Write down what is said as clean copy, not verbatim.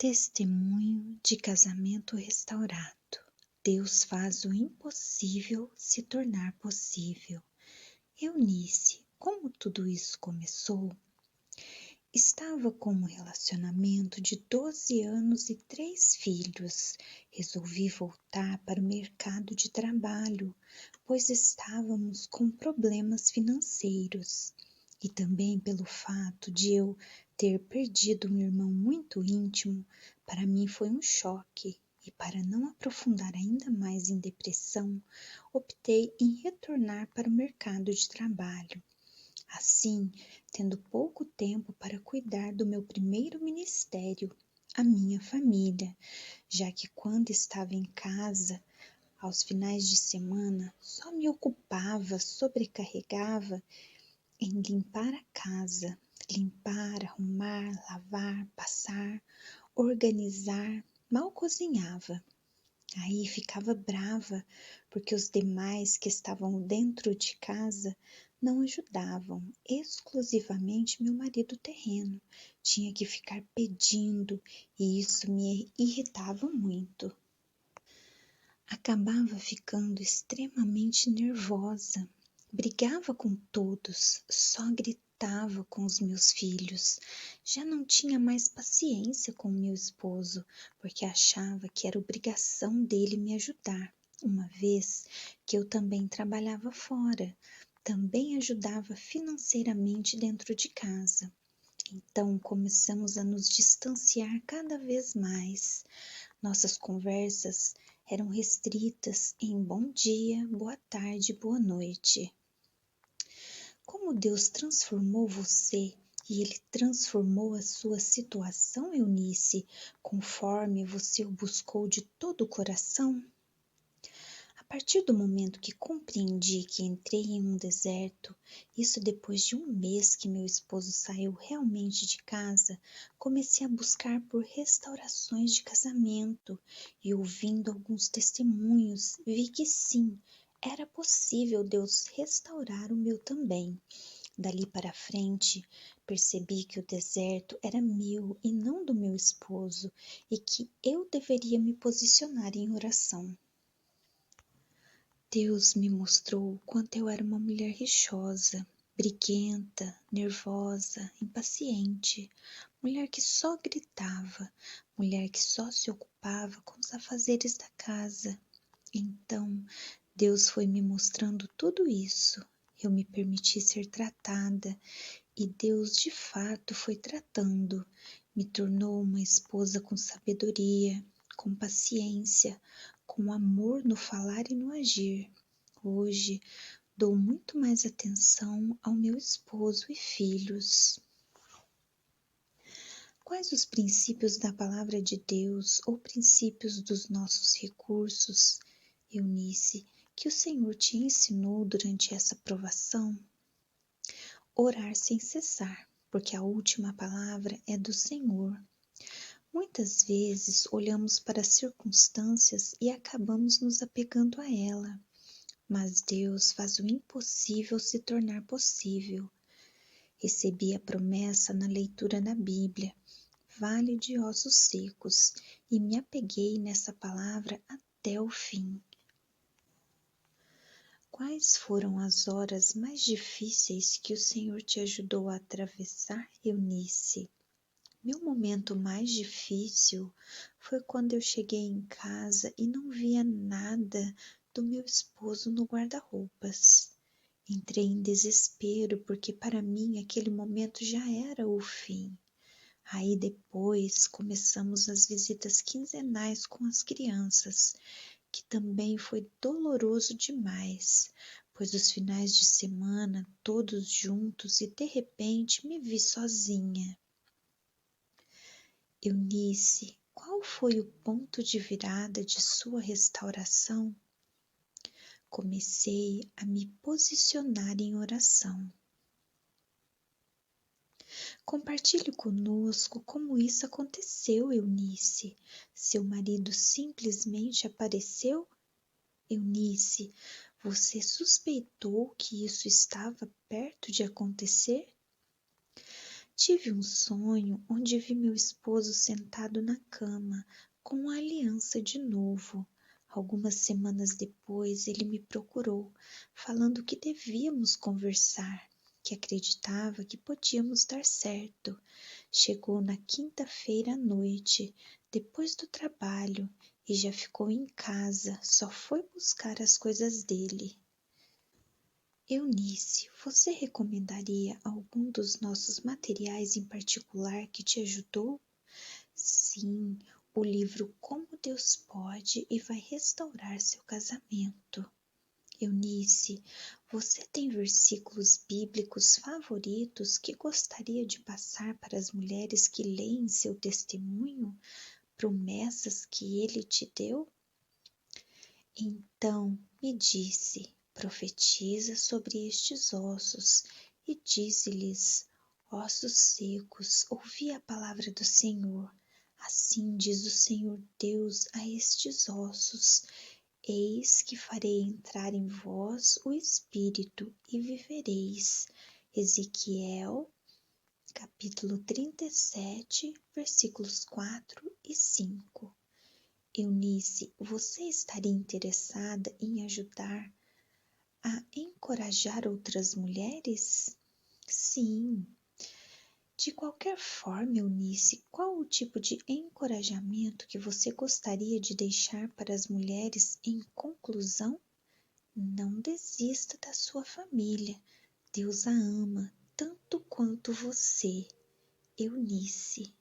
Testemunho de casamento restaurado. Deus faz o impossível se tornar possível. Eunice, como tudo isso começou? Estava com um relacionamento de 12 anos e 3 filhos. Resolvi voltar para o mercado de trabalho, pois estávamos com problemas financeiros. E também pelo fato de eu ter perdido um irmão muito íntimo, para mim foi um choque. E para não aprofundar ainda mais em depressão, optei em retornar para o mercado de trabalho. Assim, tendo pouco tempo para cuidar do meu primeiro ministério, a minha família, já que quando estava em casa, aos finais de semana, só me ocupava, sobrecarregava em limpar a casa, limpar, arrumar, lavar, passar, organizar, mal cozinhava. Aí ficava brava porque os demais que estavam dentro de casa não ajudavam, exclusivamente meu marido terreno. Tinha que ficar pedindo e isso me irritava muito. Acabava ficando extremamente nervosa, brigava com todos, só gritava com os meus filhos. Já não tinha mais paciência com meu esposo, porque achava que era obrigação dele me ajudar, uma vez que eu também trabalhava fora, também ajudava financeiramente dentro de casa. Então começamos a nos distanciar cada vez mais. Nossas conversas eram restritas em bom dia, boa tarde, boa noite. Como Deus transformou você e Ele transformou a sua situação, Eunice, conforme você o buscou de todo o coração? A partir do momento que compreendi que entrei em um deserto, isso depois de um mês que meu esposo saiu realmente de casa, comecei a buscar por restaurações de casamento e ouvindo alguns testemunhos, vi que sim, era possível Deus restaurar o meu também. Dali para frente, percebi que o deserto era meu e não do meu esposo e que eu deveria me posicionar em oração. Deus me mostrou o quanto eu era uma mulher rixosa, briguenta, nervosa, impaciente, mulher que só gritava, mulher que só se ocupava com os afazeres da casa. Então, Deus foi me mostrando tudo isso. Eu me permiti ser tratada e Deus de fato foi tratando. Me tornou uma esposa com sabedoria, com paciência, com amor no falar e no agir. Hoje dou muito mais atenção ao meu esposo e filhos. Quais os princípios da palavra de Deus ou princípios dos nossos recursos, Eunice, que o Senhor te ensinou durante essa provação? Orar sem cessar, porque a última palavra é do Senhor. Muitas vezes olhamos para as circunstâncias e acabamos nos apegando a ela, mas Deus faz o impossível se tornar possível. Recebi a promessa na leitura da Bíblia, vale de ossos secos, e me apeguei nessa palavra até o fim. Quais foram as horas mais difíceis que o Senhor te ajudou a atravessar, Eunice? Meu momento mais difícil foi quando eu cheguei em casa e não via nada do meu esposo no guarda-roupas. Entrei em desespero porque para mim aquele momento já era o fim. Aí depois começamos as visitas quinzenais com as crianças, que também foi doloroso demais, pois os finais de semana todos juntos e de repente me vi sozinha. Eunice, qual foi o ponto de virada de sua restauração? Comecei a me posicionar em oração. Compartilhe conosco como isso aconteceu, Eunice. Seu marido simplesmente apareceu? Eunice, você suspeitou que isso estava perto de acontecer? Tive um sonho onde vi meu esposo sentado na cama, com a aliança de novo. Algumas semanas depois, ele me procurou, falando que devíamos conversar, que acreditava que podíamos dar certo. Chegou na quinta-feira à noite, depois do trabalho, e já ficou em casa, só foi buscar as coisas dele. Eunice, você recomendaria algum dos nossos materiais em particular que te ajudou? Sim, o livro Como Deus Pode e Vai Restaurar Seu Casamento. Eunice, você tem versículos bíblicos favoritos que gostaria de passar para as mulheres que leem seu testemunho? Promessas que ele te deu? Então me disse, profetiza sobre estes ossos e dize-lhes, ossos secos, ouvi a palavra do Senhor. Assim diz o Senhor Deus a estes ossos, eis que farei entrar em vós o Espírito e vivereis. Ezequiel, capítulo 37, versículos 4 e 5. Eunice, você estaria interessada em ajudar a encorajar outras mulheres? Sim. De qualquer forma, Eunice, qual o tipo de encorajamento que você gostaria de deixar para as mulheres em conclusão? Não desista da sua família. Deus a ama tanto quanto você. Eunice.